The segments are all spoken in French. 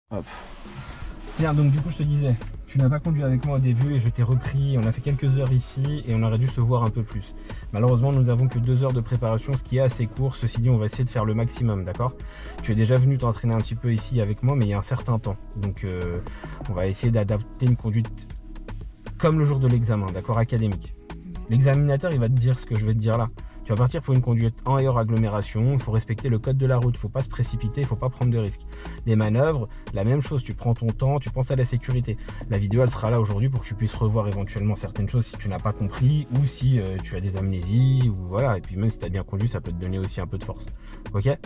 Hop. Bien, donc du coup je te disais, tu n'as pas conduit avec moi au début et je t'ai repris, on a fait quelques heures ici et on aurait dû se voir un peu plus. Malheureusement nous n'avons que 2 heures de préparation, ce qui est assez court. Ceci dit, on va essayer de faire le maximum, d'accord? Tu es déjà venu t'entraîner un petit peu ici avec moi, mais il y a un certain temps. Donc on va essayer d'adapter une conduite comme le jour de l'examen, d'accord, académique. L'examinateur il va te dire ce que je vais te dire là. Tu vas partir pour une conduite en et hors agglomération, il faut respecter le code de la route, il ne faut pas se précipiter, il ne faut pas prendre de risques. Les manœuvres, la même chose, tu prends ton temps, tu penses à la sécurité. La vidéo elle sera là aujourd'hui pour que tu puisses revoir éventuellement certaines choses si tu n'as pas compris ou si tu as des amnésies, ou voilà, et puis même si tu as bien conduit, ça peut te donner aussi un peu de force. Ok?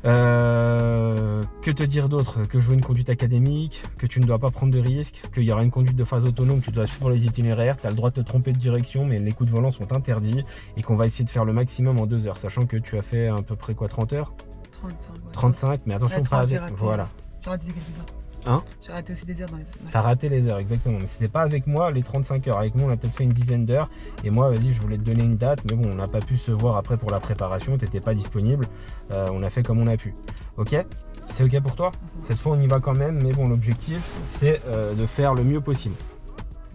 Que te dire d'autre? Que je veux une conduite académique, que tu ne dois pas prendre de risques, qu'il y aura une conduite de phase autonome, tu dois suivre les itinéraires, tu as le droit de te tromper de direction, mais les coups de volant sont interdits et qu'on va essayer de faire le maximum en 2 heures, sachant que tu as fait à peu près quoi, 30 heures? 35, ouais. 35, mais attention, pas avec. Voilà. J'ai raté quelques heures. Hein? J'ai raté aussi des heures dans les. T'as raté les heures, exactement. Mais c'était pas avec moi les 35 heures. Avec moi, on a peut-être fait une dizaine d'heures. Et moi, vas-y, je voulais te donner une date. Mais bon, on n'a pas pu se voir après pour la préparation. T'étais pas disponible. On a fait comme on a pu. Ok? C'est ok pour toi? Cette fois, on y va quand même. Mais bon, l'objectif, c'est de faire le mieux possible.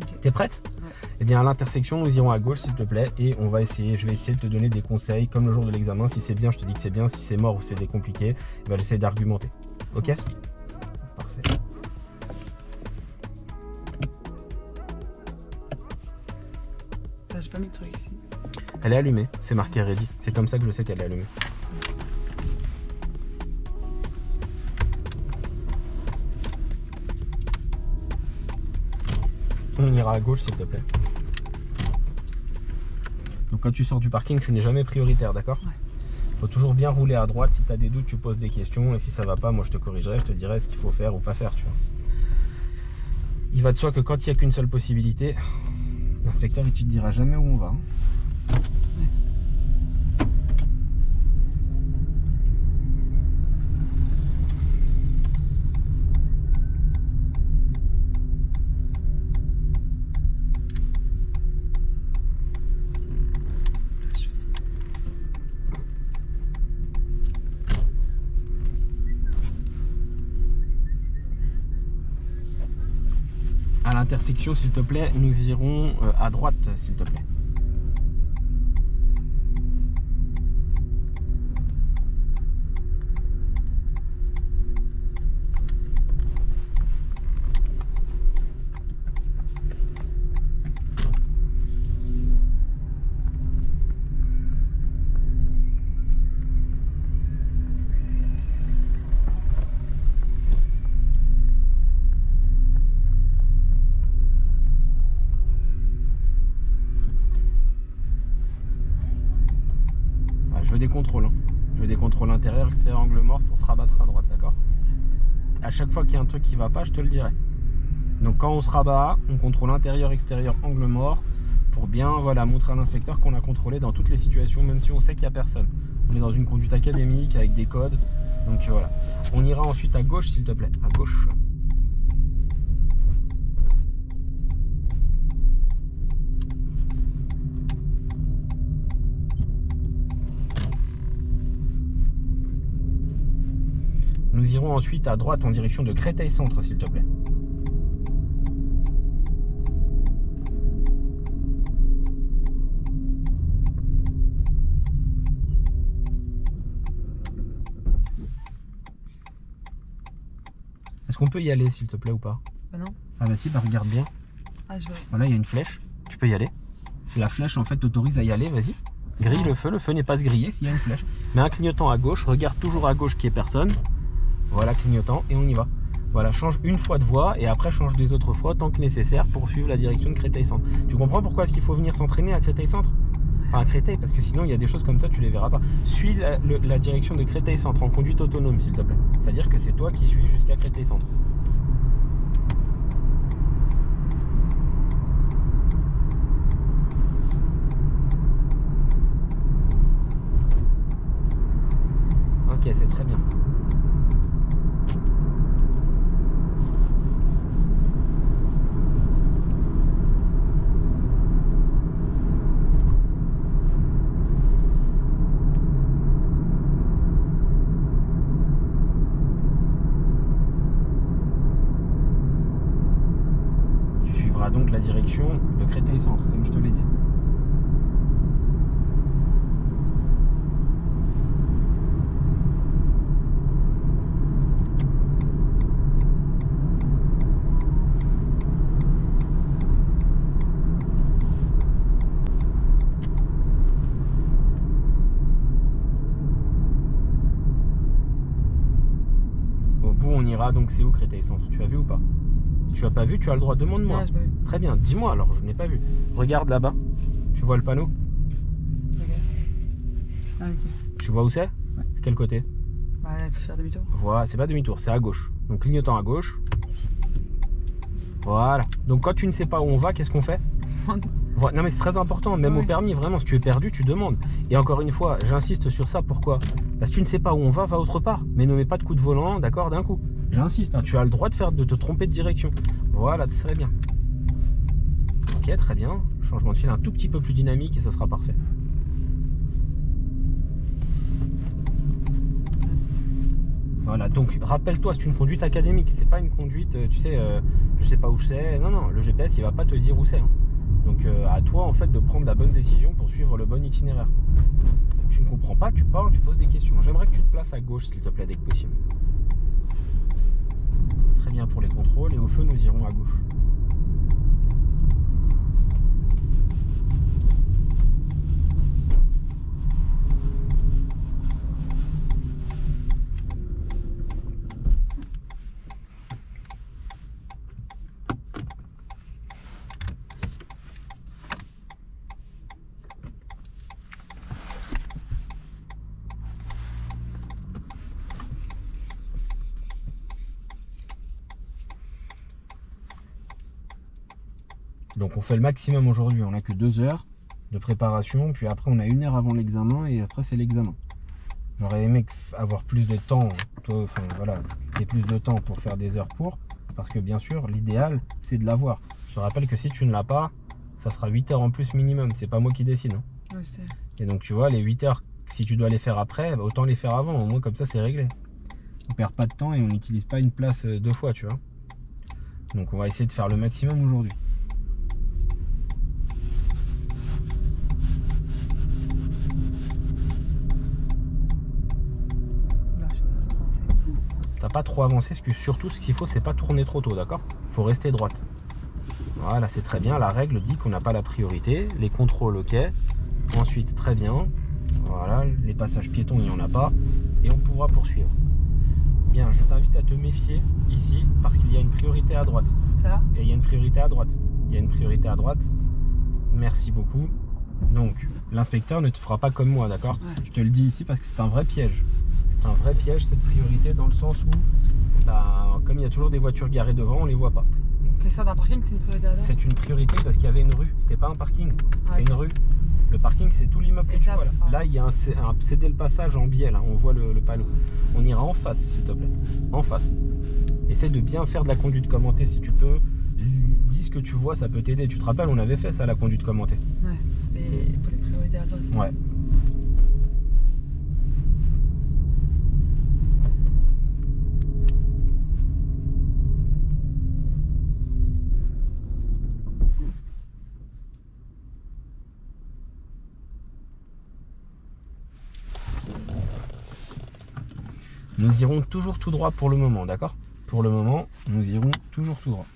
Okay. T'es prête? Ouais. Eh bien, à l'intersection, nous irons à gauche, s'il te plaît. Et on va essayer, je vais essayer de te donner des conseils comme le jour de l'examen. Si c'est bien, je te dis que c'est bien. Si c'est mort ou c'est compliqué, ben, j'essaie d'argumenter. Ok? Parfait. J'ai pas mis le truc ici. Elle est allumée, c'est marqué ready. C'est comme ça que je sais qu'elle est allumée. On ira à gauche s'il te plaît. Donc quand tu sors du parking, tu n'es jamais prioritaire, d'accord? Ouais. Faut toujours bien rouler à droite. Si tu as des doutes, tu poses des questions. Et si ça va pas, moi je te corrigerai, je te dirai ce qu'il faut faire ou pas faire, tu vois. Il va de soi que quand il n'y a qu'une seule possibilité, l'inspecteur il te dira jamais où on va. Ouais. À l'intersection, s'il te plaît, nous irons à droite, s'il te plaît. Je veux des contrôles, hein. Je veux des contrôles intérieurs, extérieurs, angle mort pour se rabattre à droite, d'accord? À chaque fois qu'il y a un truc qui va pas, je te le dirai. Donc quand on se rabat, on contrôle intérieur, extérieur, angle mort pour bien voilà, montrer à l'inspecteur qu'on a contrôlé dans toutes les situations, même si on sait qu'il n'y a personne. On est dans une conduite académique avec des codes, donc voilà. On ira ensuite à gauche, s'il te plaît, à gauche. Nous irons ensuite à droite en direction de Créteil Centre, s'il te plaît. Est-ce qu'on peut y aller, s'il te plaît, ou pas? Bah non. Ah bah si, bah regarde bien. Ah, je vois. Voilà, il y a une flèche. Tu peux y aller. La flèche, en fait, t'autorise à y aller, vas-y. Grille le feu n'est pas se griller s'il y a une flèche. Mets un clignotant à gauche, regarde toujours à gauche qu'il n'y ait personne. Voilà, clignotant, et on y va. Voilà, change une fois de voie et après change des autres fois tant que nécessaire pour suivre la direction de Créteil Centre. Tu comprends pourquoi est-ce qu'il faut venir s'entraîner à Créteil Centre? Enfin à Créteil, parce que sinon il y a des choses comme ça, tu les verras pas. Suis la direction de Créteil Centre en conduite autonome, s'il te plaît. C'est-à-dire que c'est toi qui suis jusqu'à Créteil Centre. Ok, c'est très bien. aura donc la direction de Créteil-Centre, comme je te l'ai dit. On ira donc c'est où Créteil-Centre? Tu as vu ou pas? Si tu as pas vu, tu as le droit, demande-moi. Non, j'ai pas vu. Très bien, dis-moi alors, je n'ai pas vu. Regarde là-bas, tu vois le panneau? Ok. Ah, ok. Tu vois où c'est? Ouais. Quel côté? Bah, il faut faire demi-tour. Voilà, c'est pas demi-tour, c'est à gauche. Donc clignotant à gauche. Voilà. Donc quand tu ne sais pas où on va, qu'est-ce qu'on fait? Voilà. Non mais c'est très important, même Oui. au permis, vraiment, si tu es perdu, tu demandes. Et encore une fois, j'insiste sur ça, pourquoi? Parce que tu ne sais pas où on va autre part. Mais ne mets pas de coup de volant, d'accord, d'un coup. J'insiste, hein, tu as le droit de te tromper de direction. Voilà, très bien. Ok, très bien. Changement de fil un tout petit peu plus dynamique et ça sera parfait. Ah, c'est ça. Voilà, donc rappelle-toi, c'est une conduite académique, c'est pas une conduite, tu sais, je sais pas où c'est. Non, non, le GPS il va pas te dire où c'est. Hein. Donc à toi en fait de prendre la bonne décision pour suivre le bon itinéraire. Tu ne comprends pas, tu parles, tu poses des questions. J'aimerais que tu te places à gauche s'il te plaît dès que possible. Très bien pour les contrôles et au feu nous irons à gauche. Donc on fait le maximum aujourd'hui, on n'a que 2 heures de préparation, puis après on a 1 heure avant l'examen et après c'est l'examen. J'aurais aimé avoir plus de temps, toi, enfin voilà, et plus de temps pour faire des heures pour, parce que bien sûr l'idéal c'est de l'avoir. Je te rappelle que si tu ne l'as pas, ça sera 8 heures en plus minimum, c'est pas moi qui décide. Hein. Ouais, je sais. Et donc tu vois, les 8 heures, si tu dois les faire après, bah, autant les faire avant, au moins comme ça c'est réglé. On perd pas de temps et on n'utilise pas une place 2 fois, tu vois. Donc on va essayer de faire le maximum aujourd'hui. Là, je sais pas trop avancé. T'as pas trop avancé, surtout ce qu'il faut c'est pas tourner trop tôt, d'accord? Faut rester droite. Voilà, c'est très bien, la règle dit qu'on n'a pas la priorité, les contrôles ok, ensuite très bien, voilà, les passages piétons il n'y en a pas, et on pourra poursuivre. Bien, je t'invite à te méfier ici, parce qu'il y a une priorité à droite. Ça va? Et il y a une priorité à droite, il y a une priorité à droite, merci beaucoup. Donc, l'inspecteur ne te fera pas comme moi, d'accord? Ouais. Je te le dis ici parce que c'est un vrai piège. C'est un vrai piège cette priorité dans le sens où, bah, comme il y a toujours des voitures garées devant, on les voit pas. Une question d'un parking, c'est une priorité à droite? C'est une priorité parce qu'il y avait une rue, c'était pas un parking, Ah, c'est ok. une rue. Le parking c'est tout l'immeuble que Et tu ça, vois là. voilà. Là il y a un céder le passage en biais, là, on voit le panneau. On ira en face s'il te plaît, en face. Essaie de bien faire de la conduite commentée si tu peux. Dis ce que tu vois, ça peut t'aider. Tu te rappelles, on avait fait ça, la conduite commentée. Ouais, mais pour les priorités à droite. Ouais. Nous irons toujours tout droit pour le moment, d'accord? Pour le moment, nous irons toujours tout droit.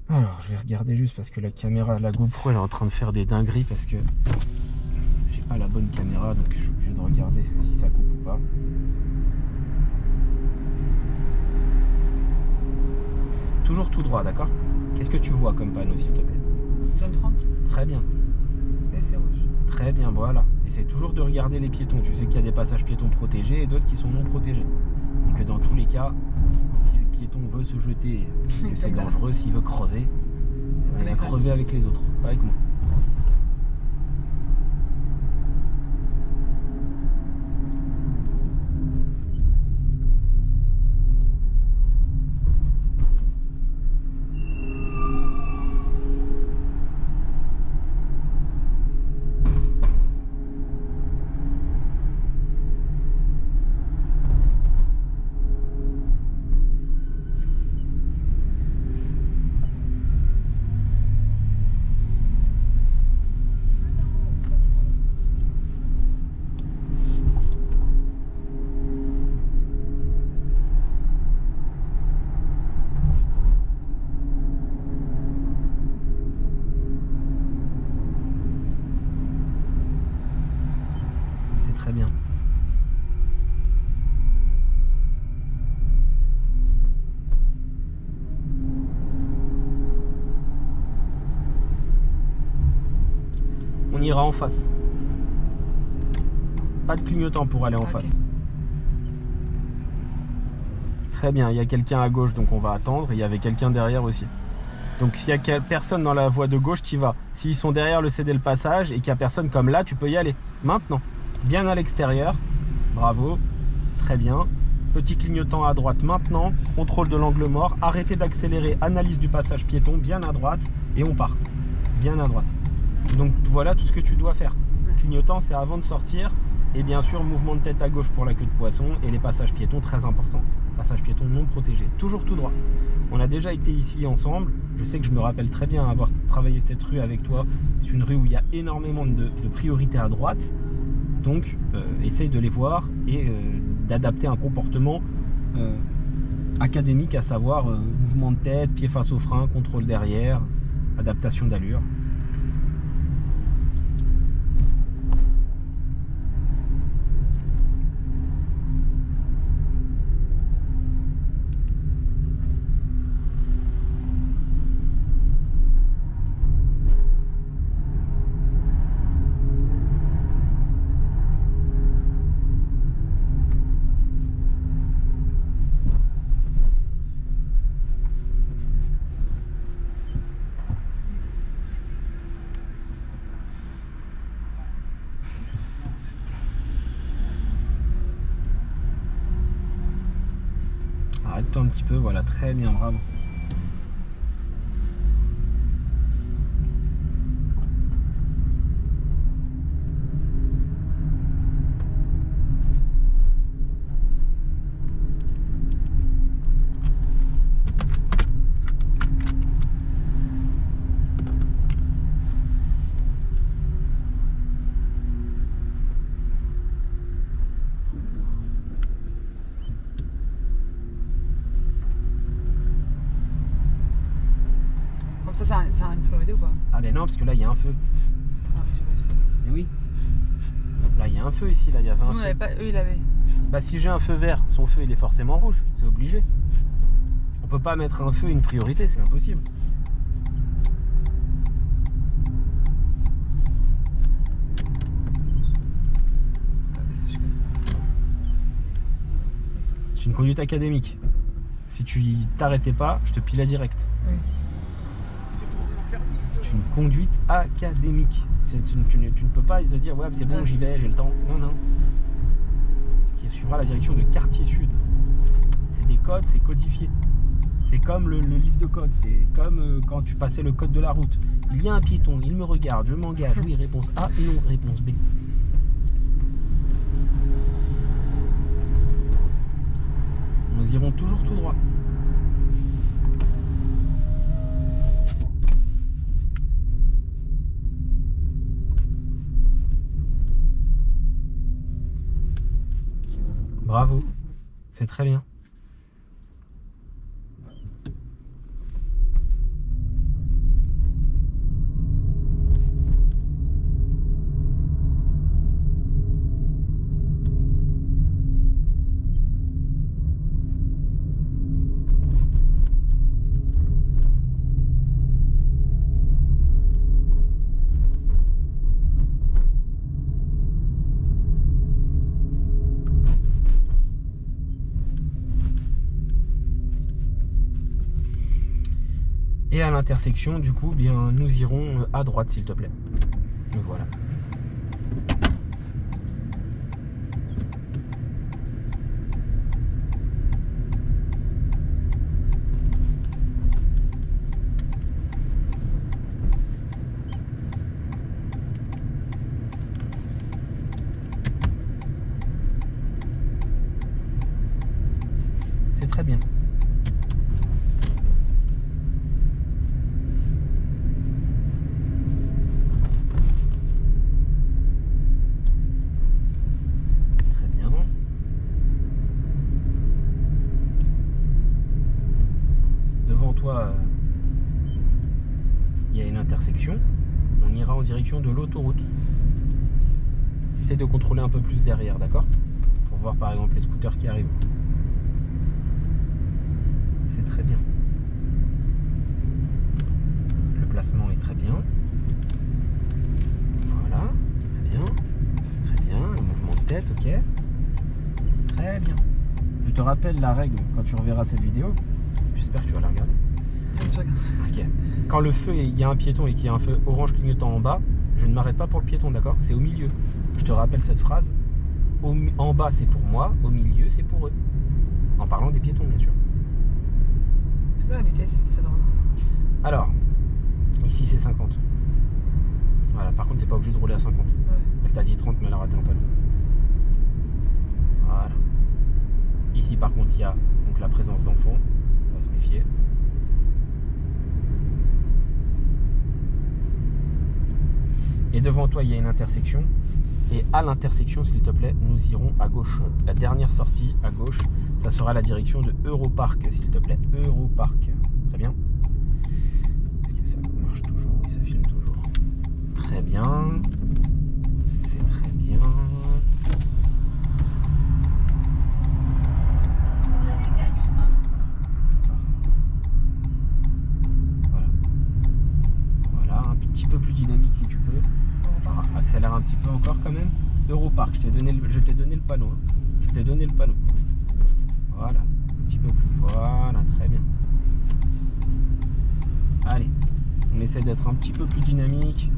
Alors, je vais regarder juste parce que la caméra, la GoPro, elle est en train de faire des dingueries parce que j'ai pas la bonne caméra, donc je suis obligé de regarder si ça coupe ou pas. Toujours tout droit, d'accord? Qu'est-ce que tu vois comme panneau, s'il te plaît? Zone 30 Très bien. et c'est rouge. Très bien, voilà. Essaye toujours de regarder les piétons. Tu sais qu'il y a des passages piétons protégés et d'autres qui sont non protégés. Et que dans tous les cas, si le piéton veut se jeter, que c'est dangereux, s'il veut crever, il va crever avec les autres, pas avec moi. ira en face. Pas de clignotant pour aller en face. Très bien, il y a quelqu'un à gauche, donc on va attendre. Il y avait quelqu'un derrière aussi. Donc s'il y a personne dans la voie de gauche, tu y vas. S'ils sont derrière le céder le passage et qu'il n'y a personne comme là, tu peux y aller. Maintenant, bien à l'extérieur. Bravo. Très bien. Petit clignotant à droite maintenant. Contrôle de l'angle mort. Arrêtez d'accélérer. Analyse du passage piéton. Bien à droite. Et on part. Bien à droite. Donc voilà tout ce que tu dois faire. Clignotant, c'est avant de sortir. Et bien sûr, mouvement de tête à gauche pour la queue de poisson. Et les passages piétons, très important. Passage piéton non protégé. Toujours tout droit. On a déjà été ici ensemble. Je sais que je me rappelle très bien avoir travaillé cette rue avec toi. C'est une rue où il y a énormément de priorités à droite. Donc, essaye de les voir et d'adapter un comportement académique, à savoir mouvement de tête, pied face au frein, contrôle derrière, adaptation d'allure. Arrête-toi un petit peu, voilà, très bien, bravo. Ça a une priorité ou pas? Ah ben non, parce que là il y a un feu. Ah oui, Mais oui. Là il y a un feu ici, là il y avait un nous, on feu. avait pas, eux, ils avaient. Bah si j'ai un feu vert, son feu il est forcément rouge, c'est obligé. On peut pas mettre un feu une priorité, c'est impossible. C'est une conduite académique. Si tu t'arrêtais pas, je te pilais direct. Oui. C'est une conduite académique. Tu ne peux pas te dire ouais c'est bon, j'y vais, j'ai le temps. Non, non. Qui suivra la direction de quartier sud. C'est des codes, c'est codifié. C'est comme le livre de code. C'est comme quand tu passais le code de la route. Il y a un piéton, il me regarde, je m'engage. Oui, réponse A, non, réponse B. Nous irons toujours tout droit. Bravo, c'est très bien. Et à l'intersection, du coup, bien, nous irons à droite, s'il te plaît. Voilà. C'est très bien. Il y a une intersection, on ira en direction de l'autoroute. Essaye de contrôler un peu plus derrière, d'accord? Pour voir par exemple les scooters qui arrivent. C'est très bien. Le placement est très bien. Voilà. tête, ok. Très bien. Je te rappelle la règle quand tu reverras cette vidéo. J'espère que tu vas la regarder. Je regarde. Ok. Quand le feu, il y a un piéton et qu'il y a un feu orange clignotant en bas, je ne m'arrête pas pour le piéton, d'accord? C'est au milieu. Je te rappelle cette phrase. En bas, c'est pour moi. Au milieu, c'est pour eux. En parlant des piétons, bien sûr. C'est quoi la vitesse de cette route? Alors, ici, c'est 50. Voilà, par contre, t'es pas obligé de rouler à 50. Ouais. Elle t'a dit 30, mais elle a raté un panneau. Voilà. Ici, par contre, il y a donc la présence d'enfants. On va se méfier. Et devant toi, il y a une intersection. Et à l'intersection, s'il te plaît, nous irons à gauche. La dernière sortie à gauche, ça sera la direction de Europark, s'il te plaît. Europark. Très bien. Est-ce que ça marche toujours? Oui, ça filme toujours. Très bien. C'est très bien. Voilà. Voilà, un petit peu plus dynamique si tu peux. Accélère un petit peu encore quand même. Europark, je t'ai donné le panneau. Hein. Je t'ai donné le panneau. Voilà, un petit peu plus. Voilà, très bien. Allez, on essaie d'être un petit peu plus dynamique.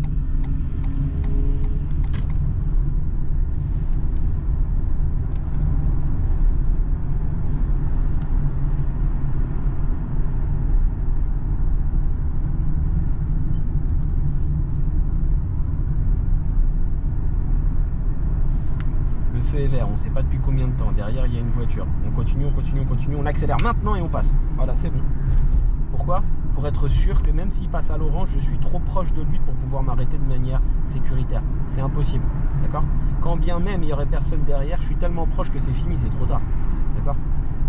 Le feu est vert, on ne sait pas depuis combien de temps. Derrière, il y a une voiture. On continue, on continue, on continue. On accélère maintenant et on passe. Voilà, c'est bon. Pourquoi? Pour être sûr que même s'il passe à l'orange, je suis trop proche de lui pour pouvoir m'arrêter de manière sécuritaire. C'est impossible. D'accord? Quand bien même il y aurait personne derrière, je suis tellement proche que c'est fini, c'est trop tard. D'accord?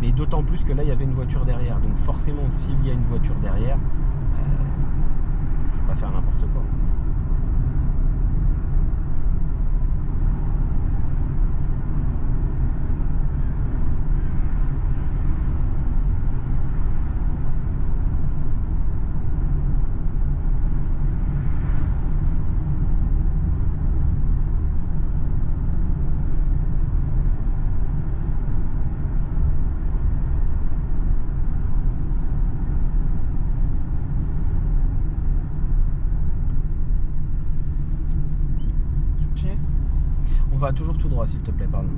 Mais d'autant plus que là, il y avait une voiture derrière. Donc forcément, s'il y a une voiture derrière, je ne vais pas faire n'importe quoi. On va toujours tout droit, s'il te plaît, pardon.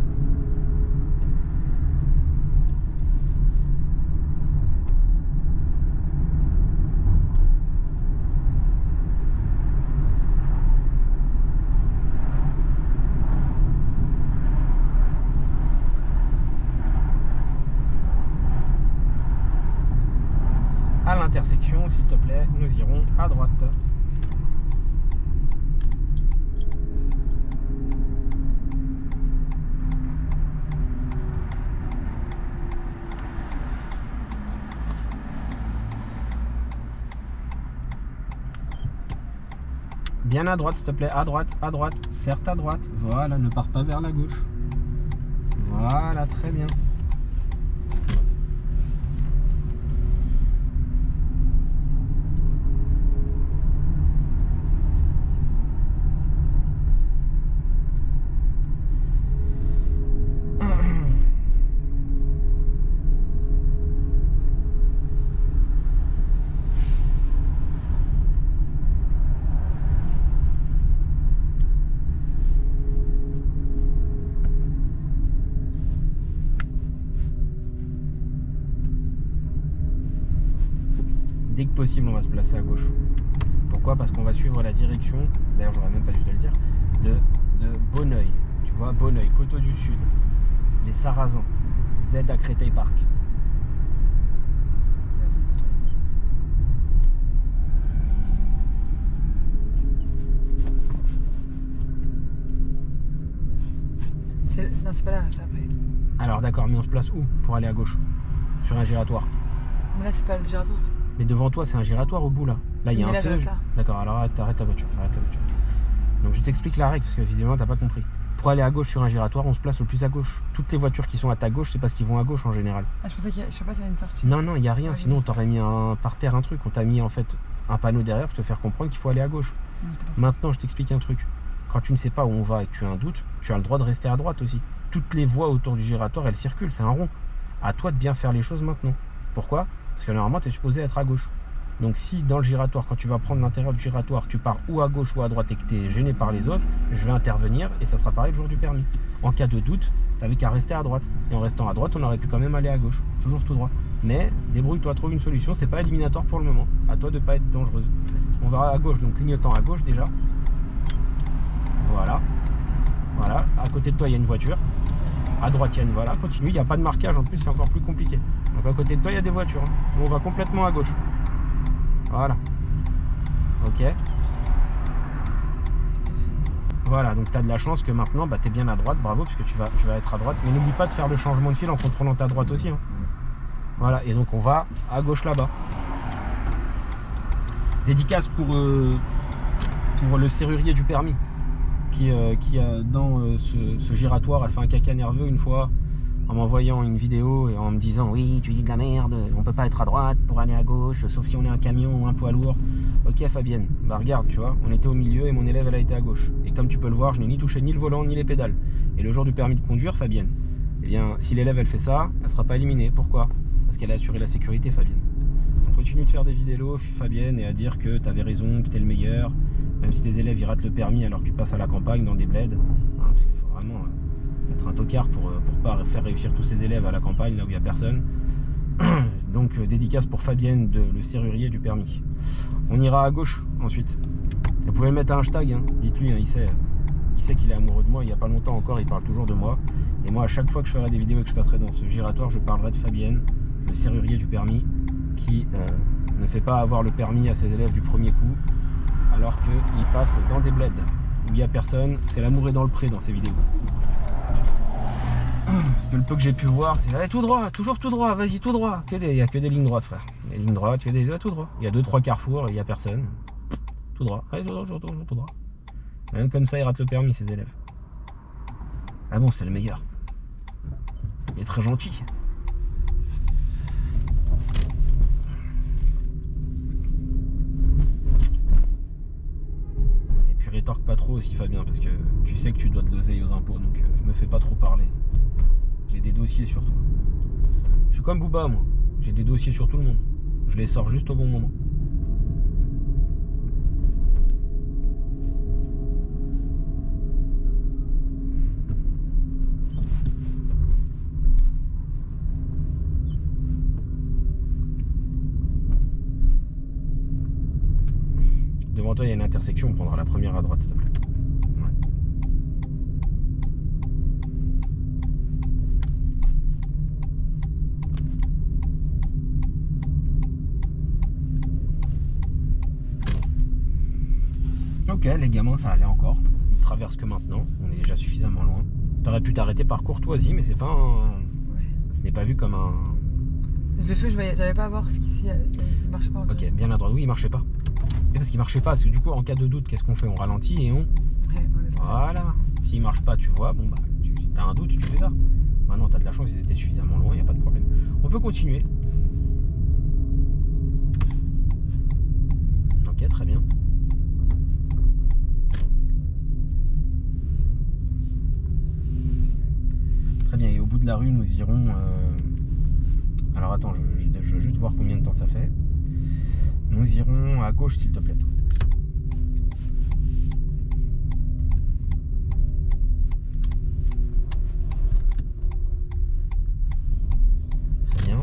À l'intersection, s'il te plaît, nous irons à droite. Bien à droite, s'il te plaît, à droite, certes à droite. Voilà, ne pars pas vers la gauche. Voilà, très bien. Dès que possible, on va se placer à gauche. Pourquoi? Parce qu'on va suivre la direction, d'ailleurs j'aurais même pas dû te le dire, de Bonneuil. Tu vois, Bonneuil, Coteau du Sud, les Sarrasins, Z à Créteil Park. Non, c'est pas là, c'est après. Alors d'accord, mais on se place où pour aller à gauche? Sur un giratoire. Mais là, c'est pas le giratoire, c'est. Mais devant toi, c'est un giratoire au bout là. Là, il y a Mais un là, feu. j'arrête là. D'accord, alors arrête ta voiture. Arrête ta voiture. Donc je t'explique la règle parce que visiblement t'as pas compris. Pour aller à gauche sur un giratoire, on se place le plus à gauche. Toutes les voitures qui sont à ta gauche, c'est parce qu'ils vont à gauche en général. Ah, je pensais qu'il y a... Je sais pas s'il y a une sortie. Non, non, il n'y a rien. Ouais, Sinon, on t'aurait mis par terre un truc. On t'a mis en fait un panneau derrière pour te faire comprendre qu'il faut aller à gauche. Non, c'était pas ça. Maintenant, je t'explique un truc. quand tu ne sais pas où on va et que tu as un doute, tu as le droit de rester à droite aussi. Toutes les voies autour du giratoire, elles circulent, c'est un rond. À toi de bien faire les choses maintenant. Pourquoi? Parce que normalement, tu es supposé être à gauche. Donc si dans le giratoire, quand tu vas prendre l'intérieur du giratoire, tu pars ou à gauche ou à droite et que tu es gêné par les autres, je vais intervenir et ça sera pareil le jour du permis. En cas de doute, tu n'avais qu'à rester à droite. Et en restant à droite, on aurait pu quand même aller à gauche. Toujours tout droit. Mais débrouille-toi, trouve une solution. C'est pas éliminatoire pour le moment. À toi de ne pas être dangereuse. On va à gauche, donc clignotant à gauche déjà. Voilà. Voilà. À côté de toi, il y a une voiture. À droite, il y a une... Voilà, continue. Il n'y a pas de marquage. En plus, c'est encore plus compliqué. Donc à côté de toi, il y a des voitures. On va complètement à gauche. Voilà. Ok. Voilà, donc tu as de la chance que maintenant, tu es bien à droite. Bravo, parce que tu vas être à droite. Mais n'oublie pas de faire le changement de fil en contrôlant ta droite aussi. Hein. Voilà, et donc on va à gauche là-bas. Dédicace pour le serrurier du permis qui dans ce giratoire a fait un caca nerveux une fois en m'envoyant une vidéo et en me disant oui, tu dis de la merde, on peut pas être à droite pour aller à gauche sauf si on est un camion ou un poids lourd. Ok Fabienne, bah regarde, tu vois, on était au milieu et mon élève elle a été à gauche et comme tu peux le voir, je n'ai ni touché ni le volant ni les pédales. Et le jour du permis de conduire, Fabienne, eh bien si l'élève elle fait ça, elle sera pas éliminée. Pourquoi? Parce qu'elle a assuré la sécurité, Fabienne. Donc continue de faire des vidéos, Fabienne, et à dire que tu avais raison, que tu es le meilleur, même si tes élèves ils ratent le permis alors que tu passes à la campagne dans des bleds. Hein, parce qu'il faut vraiment être un tocard pour pas faire réussir tous ces élèves à la campagne, là où il n'y a personne. Donc dédicace pour Fabienne, le serrurier du permis. On ira à gauche ensuite. Vous pouvez mettre un hashtag, hein. Dites-lui, hein, il sait qu'il est amoureux de moi, il n'y a pas longtemps encore, il parle toujours de moi. Et moi, à chaque fois que je ferai des vidéos et que je passerai dans ce giratoire, je parlerai de Fabienne, le serrurier du permis, qui ne fait pas avoir le permis à ses élèves du premier coup, alors qu'il passe dans des bleds où il n'y a personne. C'est l'amour est dans le pré dans ces vidéos. Parce que le peu que j'ai pu voir, c'est allez, tout droit, toujours tout droit, vas-y tout droit. Il n'y a que des lignes droites, frère. Les lignes droites, il y a tout droit. Il y a 2-3 carrefours et il n'y a personne. Tout droit, allez, tout droit. Même comme ça, il rate le permis, ses élèves. Ah bon, c'est le meilleur. Il est très gentil. Et puis rétorque pas trop aussi, Fabien, parce que tu sais que tu dois de l'oseille aux impôts, donc me fais pas trop parler. J'ai des dossiers sur toi. Je suis comme Booba, moi. J'ai des dossiers sur tout le monde. Je les sors juste au bon moment. Devant toi, il y a une intersection. On prendra la première à droite, s'il te plaît. Ouais. Ok, les gamins, ça allait encore. Ils traversent que maintenant. On est déjà suffisamment loin. T'aurais pu t'arrêter par courtoisie, mais c'est pas un... Ouais. Ce n'est pas vu comme un... Je l'ai fait, j'avais pas à voir ce qu'ici, il marchait pas. Ok, bien à droite. Oui, il marchait pas. Et parce qu'il marchait pas, parce que du coup, en cas de doute, qu'est-ce qu'on fait? On ralentit et on... Ouais, Voilà. S'il marche pas, tu vois, bon bah, tu as un doute, tu fais ça. Maintenant, tu as de la chance, ils étaient suffisamment loin, il n'y a pas de problème. On peut continuer. Ok, très bien. Très bien, et au bout de la rue, nous irons... Alors attends, je veux juste voir combien de temps ça fait. Nous irons à gauche, s'il te plaît. Très bien.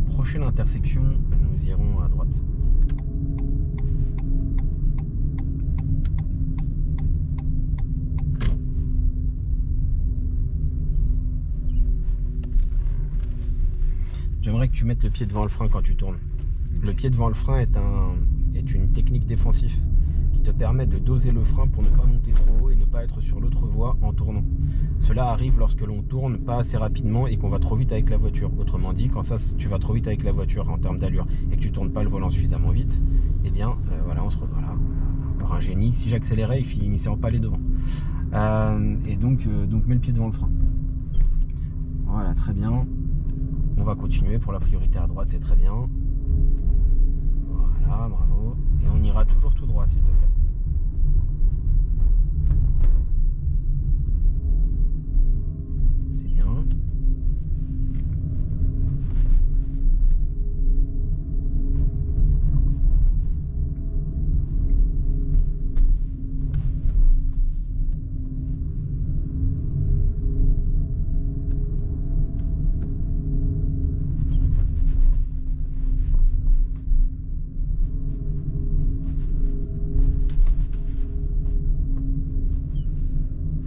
Prochaine intersection, nous irons à droite. J'aimerais que tu mettes le pied devant le frein quand tu tournes. Le pied devant le frein est une technique défensive qui te permet de doser le frein pour ne pas monter trop haut et ne pas être sur l'autre voie en tournant. Cela arrive lorsque l'on tourne pas assez rapidement et qu'on va trop vite avec la voiture. Autrement dit, quand tu vas trop vite avec la voiture en termes d'allure et que tu tournes pas le volant suffisamment vite, eh bien voilà, on se retrouve là. Encore un génie. Si j'accélérais, il finissait en palais devant. Et donc mets le pied devant le frein. Voilà, très bien. On va continuer pour la priorité à droite, c'est très bien. Voilà, bravo. Et on ira toujours tout droit, s'il te plaît. C'est bien.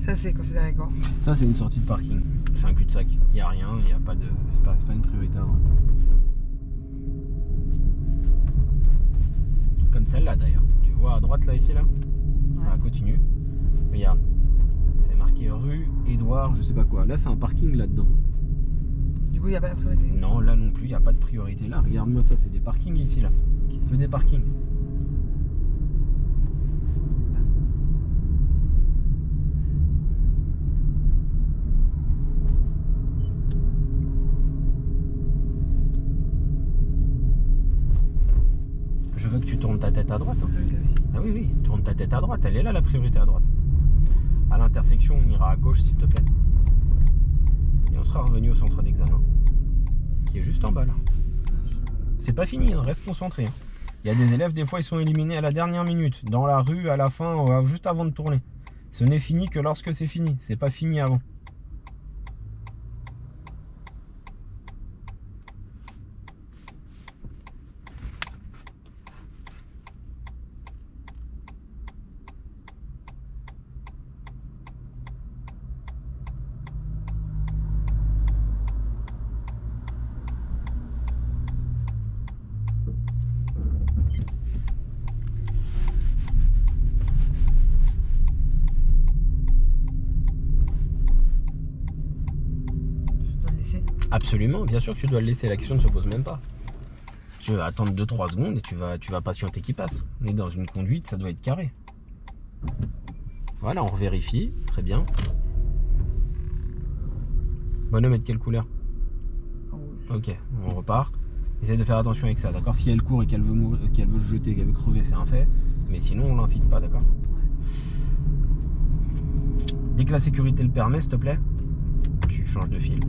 Ça, c'est considéré quoi? Ça, c'est une sortie de parking. C'est un cul-de-sac. Il n'y a rien, il n'y a pas de. C'est pas une priorité à droite. Comme celle-là d'ailleurs. Tu vois à droite là, ici là? Voilà, continue. Regarde. C'est marqué rue Édouard, je sais pas quoi. Là, c'est un parking là-dedans. Du coup, il n'y a pas la priorité? Non, là non plus, il n'y a pas de priorité. Là, regarde-moi ça, c'est des parkings ici là. Okay. Que des parkings. Je veux que tu tournes ta tête à droite. Hein. Ah oui, oui, tourne ta tête à droite. Elle est là, la priorité à droite. À l'intersection, on ira à gauche, s'il te plaît. Et on sera revenu au centre d'examen, qui est juste en bas, là. C'est pas fini, hein, reste concentré. Hein. Il y a des élèves, des fois, ils sont éliminés à la dernière minute, dans la rue, à la fin, juste avant de tourner. Ce n'est fini que lorsque c'est fini. C'est pas fini avant. Absolument, bien sûr que tu dois le laisser, la question ne se pose même pas. Tu vas attendre 2-3 secondes et tu vas patienter qu'il passe. On est dans une conduite, ça doit être carré. Voilà, on vérifie, très bien. Bonhomme est de quelle couleur? Ok, on repart. Essaye de faire attention avec ça, d'accord? Si elle court et qu'elle veut mourir, qu'elle veut se jeter, qu'elle veut crever, c'est un fait. Mais sinon, on l'incite pas, d'accord? Dès que la sécurité le permet, s'il te plaît, tu changes de fil.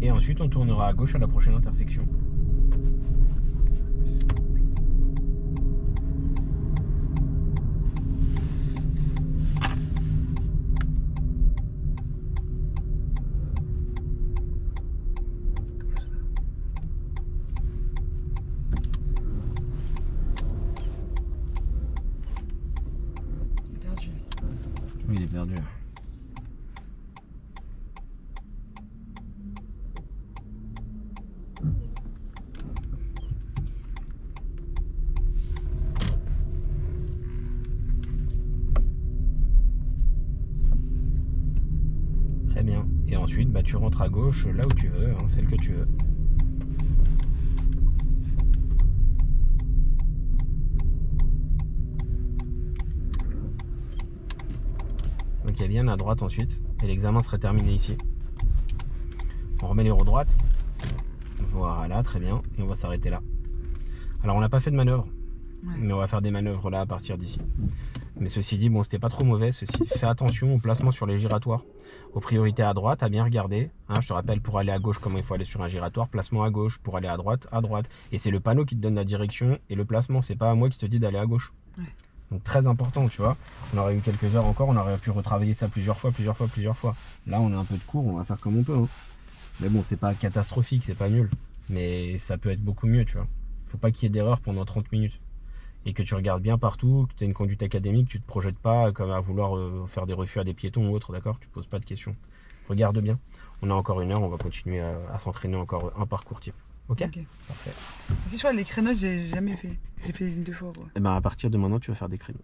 Et ensuite, on tournera à gauche à la prochaine intersection. Il est perdu. Oui, il est perdu. Très bien. Et ensuite, tu rentres à gauche là où tu veux, hein, celle que tu veux. Ok, bien à droite ensuite. Et l'examen serait terminé ici. On remet les roues droites. Voilà, très bien. Et on va s'arrêter là. Alors on n'a pas fait de manœuvre, Ouais. mais on va faire des manœuvres là à partir d'ici. Mais ceci dit, bon, c'était pas trop mauvais. Fais attention au placement sur les giratoires, aux priorités à droite, à bien regarder. Hein, je te rappelle, pour aller à gauche, comment il faut aller sur un giratoire, placement à gauche, pour aller à droite. Et c'est le panneau qui te donne la direction et le placement, c'est pas à moi qui te dit d'aller à gauche. Ouais. Donc très important, tu vois. On aurait eu quelques heures encore, on aurait pu retravailler ça plusieurs fois. Là, on a un peu de cours, on va faire comme on peut. Hein. Mais bon, c'est pas catastrophique, c'est pas nul. Mais ça peut être beaucoup mieux, tu vois. Faut pas qu'il y ait d'erreur pendant 30 minutes. Et que tu regardes bien partout, que tu as une conduite académique, tu te projettes pas comme à vouloir faire des refus à des piétons ou autre, d'accord? Tu poses pas de questions. Regarde bien. On a encore 1 heure, on va continuer à s'entraîner encore un parcours type. Ok? Parfait. Si je crois les créneaux, j'ai jamais fait. J'ai fait 2 fois quoi. Et ben à partir de maintenant, tu vas faire des créneaux.